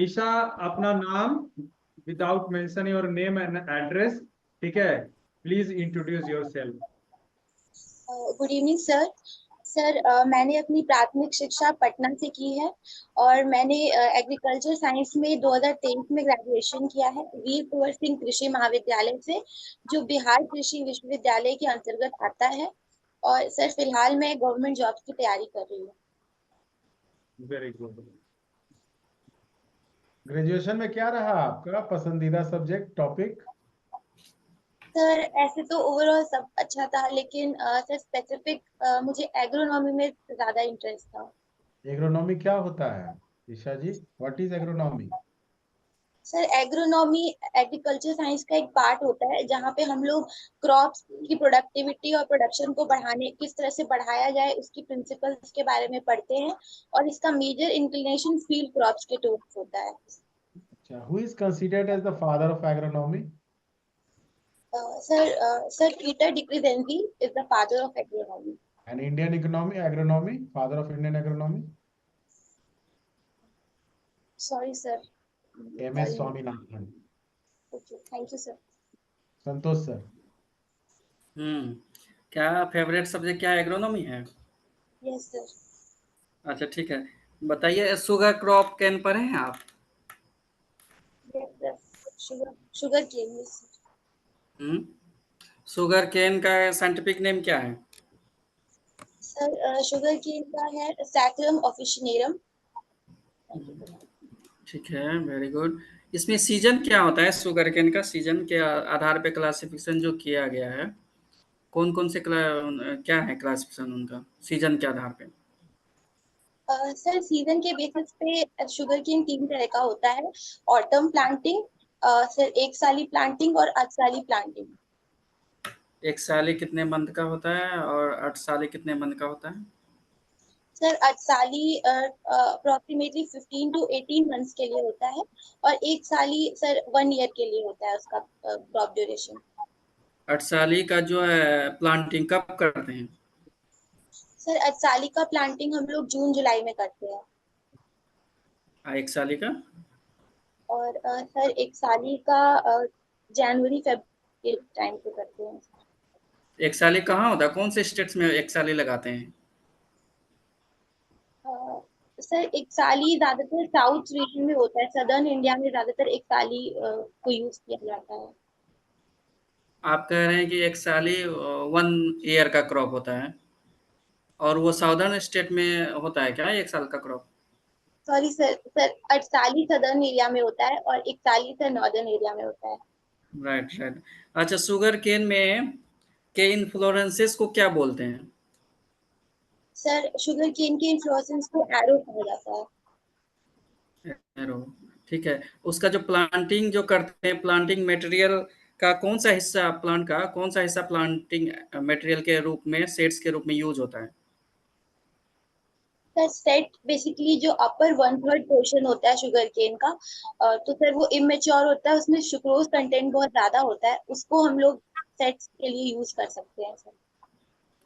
ईशा, अपना नाम without mention your name and address, ठीक है? Please introduce your self. Good evening sir. Sir मैंने अपनी प्राथमिक शिक्षा पटना से की है और मैंने एग्रीकल्चर साइंस में 2023 में ग्रेजुएशन किया है वीर कुंवर सिंह कृषि महाविद्यालय से, जो बिहार कृषि विश्वविद्यालय के अंतर्गत आता है। और सर फिलहाल मैं गवर्नमेंट जॉब की तैयारी कर रही हूँ। Very good. ग्रेजुएशन में क्या रहा आपका पसंदीदा सब्जेक्ट, टॉपिक? सर ऐसे तो ओवरऑल सब अच्छा था, लेकिन सर स्पेसिफिक मुझे एग्रोनॉमी में ज्यादा इंटरेस्ट था। एग्रोनॉमी क्या होता है Isha ji? What is agronomy? Sir agronomy agriculture science का एक पार्ट होता है जहाँ पे हम लोग क्रॉप्स की प्रोडक्टिविटी और प्रोडक्शन को बढ़ाने, किस तरह से बढ़ाया जाए, उसकी प्रिंसिपल्स के बारे में पढ़ते हैं। और इसका मेजर इंक्लिनेशन फील्ड क्रॉप्स के टूवर्ड्स होता है। अच्छा, who is considered as the father of agronomy? Sir Peter Decrescenzi is the father of agronomy. And Indian economy, agronomy, father of Indian agronomy? Sorry sir. M S Swaminathan. Okay, thank you sir. Santosh sir. क्या favourite subject क्या agronomy है? Yes sir. अच्छा ठीक है। बताइए, sugar crop can पर हैं आप? Yes sir. Sugar sugar cane. Yes hmm sugar cane का साइंटिफिक नेम क्या है? सर शुगर केन का है सैकुलम ऑफिशिनेरम। ठीक है, वेरी गुड। इसमें सीजन क्या होता है? शुगर केन का सीजन के आधार पे क्लासिफिकेशन जो किया गया है, कौन कौन से क्या है क्लासिफिकेशन उनका सीजन के आधार पे? सर सीजन के बेसिस पे शुगर केन 3 तरह का होता है। ऑटम प्लांटिंग, सर एक साली प्लांटिंग और अठसाली प्लांटिंग। एक साली कितने मंथ का होता है और 8 साली कितने मंथ का होता है? सर अठसाली अप्रोक्सीमेटली 15 to 18 मंथ्स के लिए होता है और एक साली सर 1 ईयर के लिए होता है उसका क्रॉप ड्यूरेशन। 8 साली का जो है प्लांटिंग कब करते हैं? सर अठसाली का प्लांटिंग हम लोग जून जुलाई में करते हैं। 1 साली का? और सर एक साली का जनवरी फेब के टाइम पे करते हैं। 1 साली कहाँ होता है? कौन से स्टेट्स में 1 साली लगाते हैं? सर एक साली ज्यादातर साउथ रीजन में होता है, सदर्न इंडिया में ज्यादातर एक साली को यूज किया जाता है। आप कह रहे हैं कि 1 साली 1 ईयर का क्रॉप होता है, और वो साउदर्न स्टेट में होता है क्या 1 साल का क्रॉप? सॉरी सर, सर अठसाली सदर्न एरिया में होता है और एक साली सर नॉर्दर्न एरिया में होता है। Right right. अच्छा, शुगर केन में के इन्फ्लोरेंसेस को क्या बोलते हैं? सर शुगर केन के इन्फ्लोरेसेंस को एरो कहा जाता है। एरो। ठीक है। उसका जो प्लांटिंग जो करते हैं, प्लांटिंग मटेरियल का कौन सा हिस्सा, प्लांट का कौन सा हिस्सा प्लांटिंग मटेरियल के रूप में, सेड्स के रूप में यूज होता है? सर सेट बेसिकली जो अपर 1/3 पोर्शन होता है शुगर केन का, तो सर वो इमेच्योर होता है, उसमें सुक्रोज कंटेंट बहुत ज्यादा होता है, उसको हम लोग सेट्स के लिए यूज कर सकते हैं सर।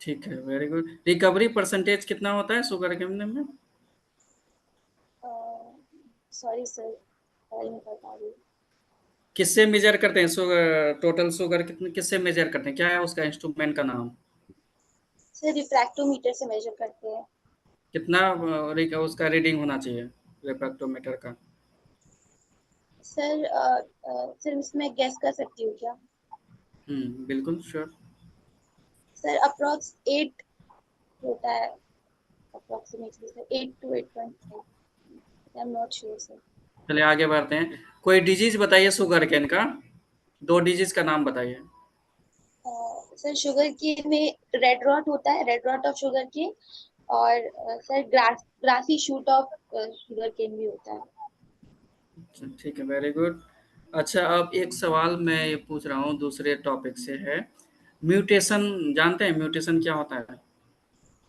ठीक है, वेरी गुड। रिकवरी परसेंटेज कितना होता है शुगर केन में? सॉरी सर, नहीं बता रही। किससे मेजर करते हैं शुगर, टोटल शुगर कितने, किससे मेजर करते हैं? क्या है उसका इंस्ट्रूमेंट का नाम? सर रिफ्रैक्टोमीटर से मेजर करते हैं। कितना उसका रीडिंग होना चाहिए रिफ्रैक्टोमीटर का? सर सर इसमें गैस कर सकती हूँ क्या? बिल्कुल श्योर। सर अप्रोक्स 8 होता है, approximately sir 8 to 8.5। I am not sure sir. चलिए आगे बढ़ते हैं। कोई डिजीज बताइए शुगर केन का, 2 डिजीज का नाम बताइए। सर शुगर केन में रेड रॉट होता है, red rot of sugar cane. और sir grassy shoot of sugar cane भी होता है। अच्छा, ठीक है, वेरी गुड। अच्छा, अब एक सवाल मैं ये पूछ रहा हूँ दूसरे टॉपिक से है। म्यूटेशन जानते हैं? म्यूटेशन क्या होता है?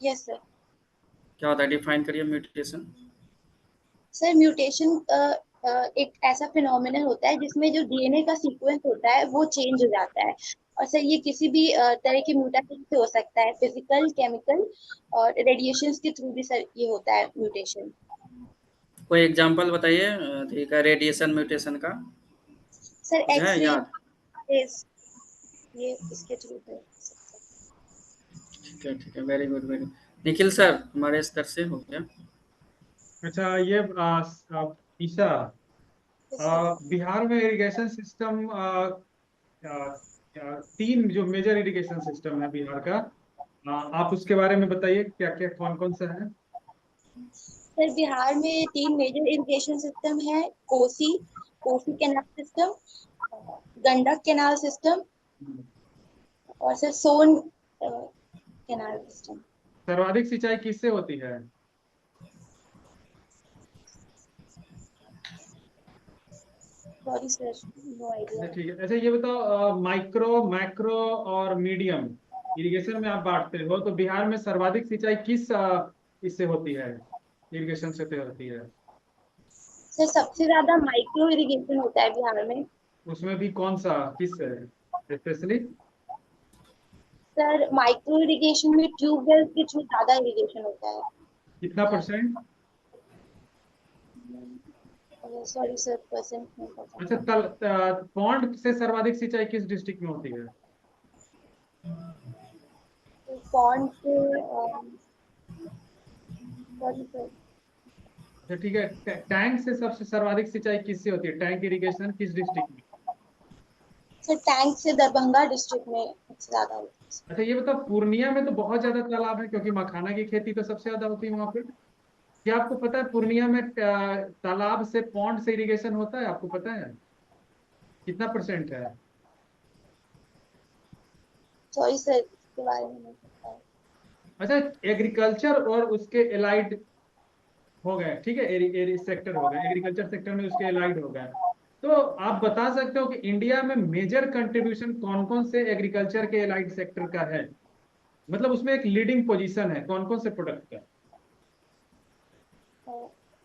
Yes sir. क्या होता है, डिफाइन करिए म्यूटेशन। सर म्यूटेशन एक ऐसा फिनोमिनन होता है जिसमें जो डीएनए का सीक्वेंस होता है वो चेंज हो जाता है। और सर ये किसी भी तरह की म्यूटेशन से हो सकता है, फिजिकल, केमिकल और रेडिएशन के थ्रू भी सर ये होता है म्यूटेशन। कोई एग्जांपल बताइए ठीक है रेडिएशन म्यूटेशन का सर कुछ है एक्स-रे याद? ये इसके थ्रू कर सकते ठीक है very good very. Nikhil sir हमारे स्तर से हो गया। अच्छा ये ईशा, हैं सर। बिहार में इरिगेशन सिस्टम, तीन जो मेजर इरिगेशन सिस्टम है बिहार का, आप उसके बारे में बताइए क्या क्या कौन कौन सा है। सर बिहार में 3 मेजर इरिगेशन सिस्टम है। Kosi Kosi canal system, Gandak canal system और सर सोन कैनाल सिस्टम। सर्वाधिक सिंचाई किससे होती है? सॉरी सर, नो अच्छा आइडिया। ठीक है। अच्छा ये बताओ, माइक्रो मैक्रो और मीडियम इरिगेशन में आप बांटते हो, तो बिहार में सर्वाधिक सिंचाई किस इससे होती है, इरिगेशन से होती है? सर सबसे ज्यादा माइक्रो इरिगेशन होता है बिहार में। उसमें भी कौन सा किस स्पेशली? सर माइक्रो इरिगेशन में ट्यूबवेल के थ्रू ज्यादा इरिगेशन होता है। कितना परसेंट? सॉरी सर, परसेंट नहीं अच्छा पता। पौंड से सर्वाधिक सिंचाई किस डिस्ट्रिक्ट में होती है? पॉन्ड से सॉरी सर। अच्छा ठीक है। टैंक से सबसे सर्वाधिक सिंचाई किससे होती है, टैंक इरिगेशन किस डिस्ट्रिक्ट में? सर टैंक से दरभंगा डिस्ट्रिक्ट में सबसे ज्यादा होता है। अच्छा ये बताओ, पूर्णिया में तो बहुत ज्यादा तालाब है क्योंकि मखाना की खेती तो सबसे ज्यादा होती है वहां पे। क्या आपको पता है पूर्णिया में तालाब से पौंड से इरिगेशन होता है, आपको पता है कितना परसेंट है? सॉरी सर, इसके बारे में नहीं पता है। अच्छा एग्रीकल्चर और उसके एलाइड हो गए, ठीक है, एरी एरी सेक्टर हो गए, एग्रीकल्चर सेक्टर में उसके एलाइड हो गए। तो आप बता सकते हो कि इंडिया में मेजर कंट्रीब्यूशन कौन कौन से एग्रीकल्चर के एलाइड सेक्टर का है, मतलब उसमें एक लीडिंग पोजीशन है कौन कौन से प्रोडक्ट का?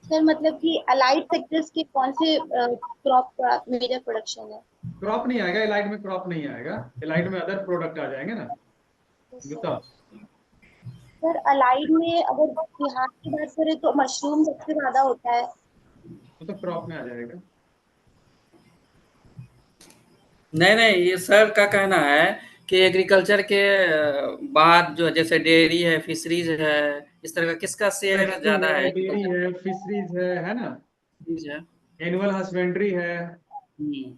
सर मतलब कि अलाइड सेक्टर्स के कौन से क्रॉप का मेजर प्रोडक्शन है? क्रॉप नहीं आएगा एलाइड में, क्रॉप नहीं आएगा एलाइड में, अदर प्रोडक्ट आ जाएंगे ना। तो बताओ। सर अलाइड में अगर बिहार की बात करें तो मशरूम सबसे ज्यादा होता है। वो तो क्रॉप में आ जाएगा। नहीं नहीं ये सर का कहना है कि एग्रीकल्चर के बाद जो जैसे डेयरी है फिशरीज है इस तरह का किसका शेयर इंडस्ट्री ज्यादा है, है डेयरी एग्रीकल्चर है, फिशरीज है ना, है। एनिमल हस्बेंड्री है। हम्म।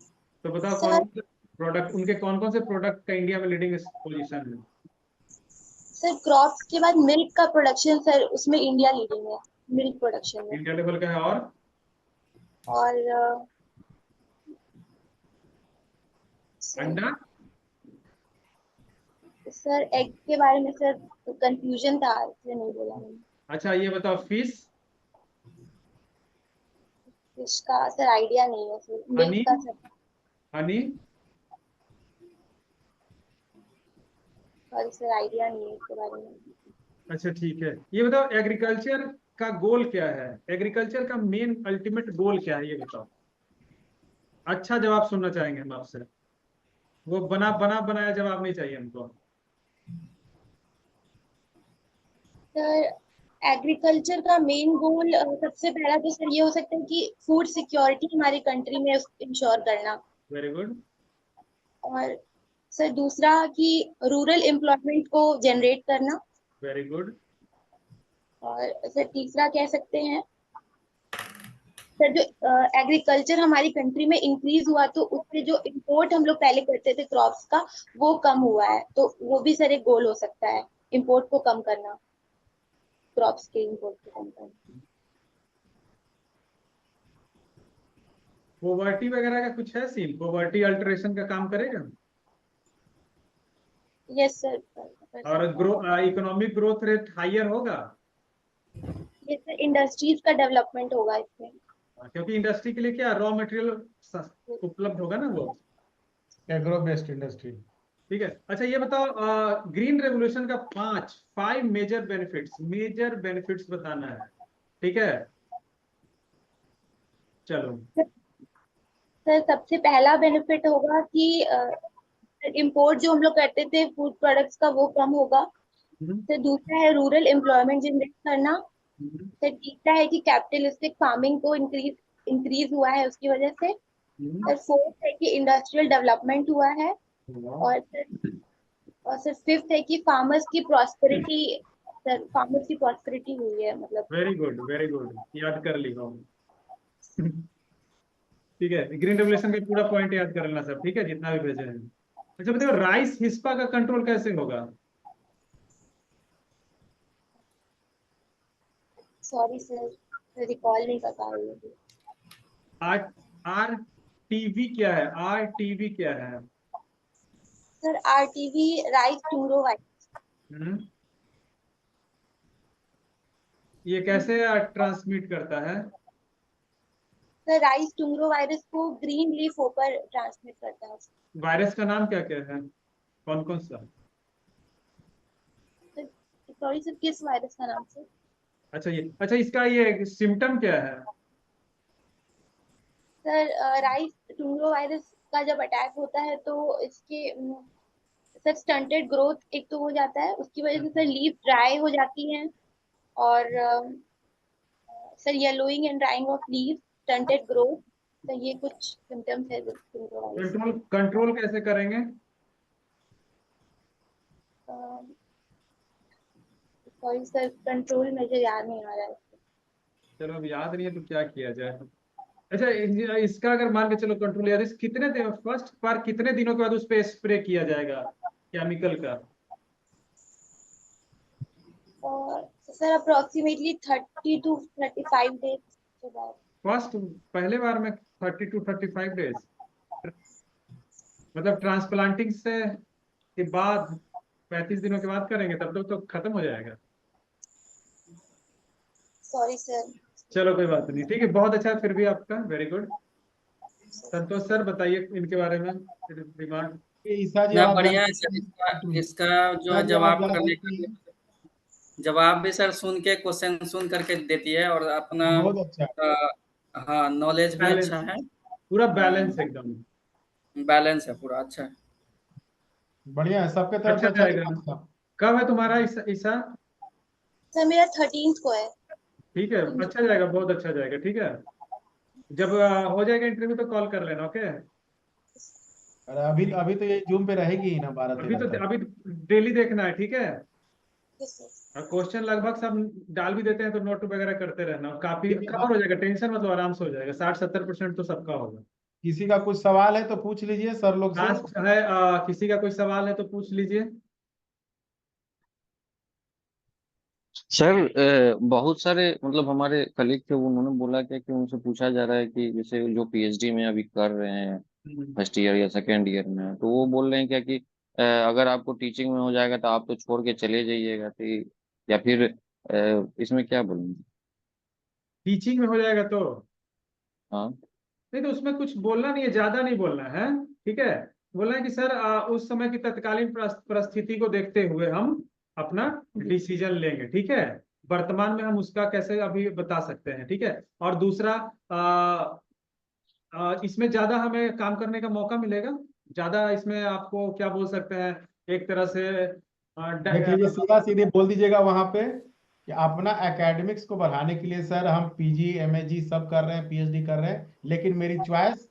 तो बताओ कौन सर कौन से प्रोडक्ट, उनके कौन कौन से प्रोडक्ट का इंडिया में लीडिंग पोजीशन है? सर क्रॉप्स के बाद मिल्क का प्रोडक्शन सर उसमें इंडिया लीडिंग है, मिल्क प्रोडक्शन में। इंडिया लेवल का है। और और सर अंडा? सर एग के बारे में सर कंफ्यूजन था इसलिए नहीं बोला मैंने। अच्छा ये बताओ, फिश? फिश का सर आइडिया नहीं है सर, मिल्क हनी? का sir. Honey? Sorry sir, idea नहीं है इसके बारे में। अच्छा ठीक है। ये बताओ एग्रीकल्चर का गोल क्या है, एग्रीकल्चर का मेन अल्टीमेट गोल क्या है ये बताओ। अच्छा जवाब सुनना चाहेंगे हम आपसे, वो बना बना बनाया जवाब नहीं चाहिए हमको। सर एग्रीकल्चर का मेन गोल सबसे पहला तो सर ये हो सकता है कि फूड सिक्योरिटी हमारी कंट्री में इंश्योर करना। Very good. और सर दूसरा कि रूरल एम्प्लॉयमेंट को जनरेट करना। Very good. और सर तीसरा कह सकते हैं सर जो एग्रीकल्चर हमारी कंट्री में इंक्रीज हुआ तो उससे जो इंपोर्ट हम लोग पहले करते थे क्रॉप्स का वो कम हुआ है, तो वो भी सर एक गोल हो सकता है, इंपोर्ट को कम करना, क्रॉप्स के इंपोर्ट को कम करना। पोवर्टी वगैरह का कुछ है सीन, पोवर्टी अल्टरेशन का काम करेगा? यस सर, कर और सकता है। इकोनॉमिक ग्रोथ रेट हाइयर होगा? ये सर इंडस्ट्रीज का डेवलपमेंट होगा इसमें। क्योंकि इंडस्ट्री के लिए क्या रॉ मटेरियल उपलब्ध होगा ना, वो एग्रो बेस्ड इंडस्ट्री। ठीक है। अच्छा ये बताओ, ग्रीन रेवोल्यूशन का 5 मेजर बेनिफिट्स बताना है, ठीक है? चलो। सर सबसे पहला बेनिफिट होगा कि इंपोर्ट जो हम लोग करते थे फूड प्रोडक्ट्स का वो कम होगा। हम्म, फिर दूसरा है रूरल एम्प्लॉयमेंट जनरेट करना। सर तीसरा है कि कैपिटलिस्टिक फार्मिंग को इंक्रीज हुआ है उसकी वजह से। सर फोर्थ है कि इंडस्ट्रियल डेवलपमेंट हुआ है। और सर फिफ्थ है कि फार्मर्स की प्रॉस्पेरिटी हुई है, मतलब। वेरी गुड, वेरी गुड, याद कर ली हो। ठीक है, ग्रीन रेवोल्यूशन का पूरा पॉइंट याद कर लेना सब, ठीक है, जितना भी भेजे हैं। अच्छा बताओ, राइस हिस्पा का कंट्रोल कैसे होगा? सॉरी सर, रिकॉल नहीं कर पा रही हूँ। आर आर टीवी क्या है? आर टीवी क्या है? Sir RTV rice tungro white. Hmm, ये कैसे ट्रांसमिट करता है? सर राइस टूरो वायरस को ग्रीन लीफ होपर ट्रांसमिट करता है। वायरस का नाम क्या क्या है, कौन कौन सा? सर सॉरी सर, किस वायरस का नाम सर? अच्छा, इसका ये सिम्टम क्या है? सर राइस टूरो वायरस का जब अटैक होता है तो इसके सर स्टंटेड ग्रोथ एक तो हो जाता है, उसकी वजह से सर लीफ ड्राई हो जाती हैं। और sir yellowing and drying of leaf, stunted growth. तो ये कुछ सिम्टम्स है टूरो वायरस कंट्रोल कंट्रोल कैसे करेंगे? के। सॉरी सर, कंट्रोल मेजर याद नहीं आ रहा है। चलो, अब याद नहीं है तो क्या किया जाए। अच्छा, इसका अगर मान के चलो कंट्रोल याद है, कितने दिन, फर्स्ट बार कितने दिनों के बाद उस पर स्प्रे किया जाएगा केमिकल का? और सर अप्रोक्सीमेटली 30 to 35 डेज के बाद। फर्स्ट, पहले बार में 30 to 35 डेज, मतलब ट्रांसप्लांटिंग से के बाद 35 दिनों के बाद करेंगे, तब तक तो खत्म हो जाएगा। Sorry sir. चलो कोई बात नहीं, ठीक है, बहुत अच्छा फिर भी आपका, वेरी गुड। संतोष सर बताइए इनके बारे में दिमाग। ईसा जी ना आप बढ़िया है सर, इसका जानते इसका जो ईसा है जी आप जवाब जानते करने कि का जवाब भी सर सुन के, क्वेश्चन सुन करके देती है, और अपना बहुत अच्छा है। हाँ, नॉलेज भी अच्छा बैलेंस, है। पूरा बैलेंस एकदम। बैलेंस है पूरा, अच्छा है। बढ़िया है, सबके तरफ से अच्छा अच्छा जाएगा। जवाब था। कब है तुम्हारा ईसा? सर मेरा 13th को है। ठीक है, अच्छा जाएगा, बहुत अच्छा जाएगा, ठीक है। जब हो जाएगा इंटरव्यू तो कॉल कर लेना, ओके। अरे अभी तो ये जूम पे रहेगी ही ना 12-13 तक। अभी डेली देखना है, ठीक है। Yes sir. और क्वेश्चन लगभग सब डाल भी देते हैं, तो नोट वगैरह करते रहना, काफी ठीक है, कवर हो जाएगा, टेंशन मतलब आराम से हो जाएगा, 60-70% तो सबका होगा। किसी का कुछ सवाल है तो पूछ लीजिए सर लोग से। लास्ट है, किसी का कोई सवाल है तो पूछ लीजिए। सर बहुत सारे मतलब हमारे कलीग थे, उन्होंने बोला क्या कि उनसे पूछा जा रहा है कि जैसे जो पीएचडी में अभी कर रहे हैं, हम्म। फर्स्ट ईयर या सेकेंड ईयर में हैं, तो वो बोल रहे हैं क्या कि अगर आपको टीचिंग में हो जाएगा तो आप तो छोड़ के चले जाइएगा, तो या फिर इसमें क्या बोलेंगे? टीचिंग में हो जाएगा तो हाँ। नहीं, तो उसमें कुछ बोलना नहीं है, ज्यादा नहीं बोलना है, ठीक है। बोलना है कि सर उस समय की तत्कालीन परिस्थिति को देखते हुए हम अपना जी डिसीजन लेंगे, ठीक है। वर्तमान में हम उसका कैसे अभी बता सकते हैं, ठीक है। और दूसरा, इसमें ज्यादा हमें काम करने का मौका मिलेगा, ज्यादा इसमें आपको क्या बोल सकते हैं, एक तरह से देख लीजिए, सीधा सीधे बोल दीजिएगा वहां पे कि अपना एकेडमिक्स को बढ़ाने के लिए सर हम पीजी एमएजी सब कर रहे हैं, पीएचडी कर रहे हैं, लेकिन मेरी चॉइस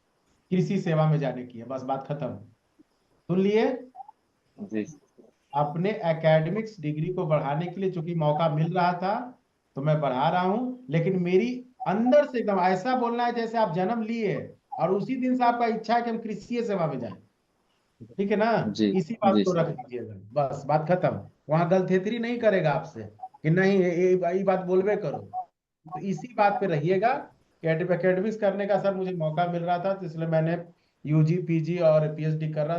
कृषि सेवा में जाने की है, बस बात खत्म। सुन लिए? जी अपने एकेडमिक्स डिग्री को बढ़ाने के लिए चूंकि मौका मिल रहा था तो मैं बढ़ा रहा हूं, लेकिन मेरी अंदर से एकदम ऐसा बोलना है जैसे आप जन्म लिए और उसी दिन से आपका इच्छा है कि हम कृषि सेवा में जाएं। ठीक है ना? जी इसी बात जी को सर। रख लीजिएगा, बस बात खत्म। वहां गलथेथरी नहीं करेगा आपसे कि नहीं ये बात बोलबे करो, तो इसी बात पे रहिएगा कि एकेडमिक्स करने का सर मुझे मौका मिल रहा था, तो इसलिए मैंने यूजी पीजी और पीएचडी कर रहा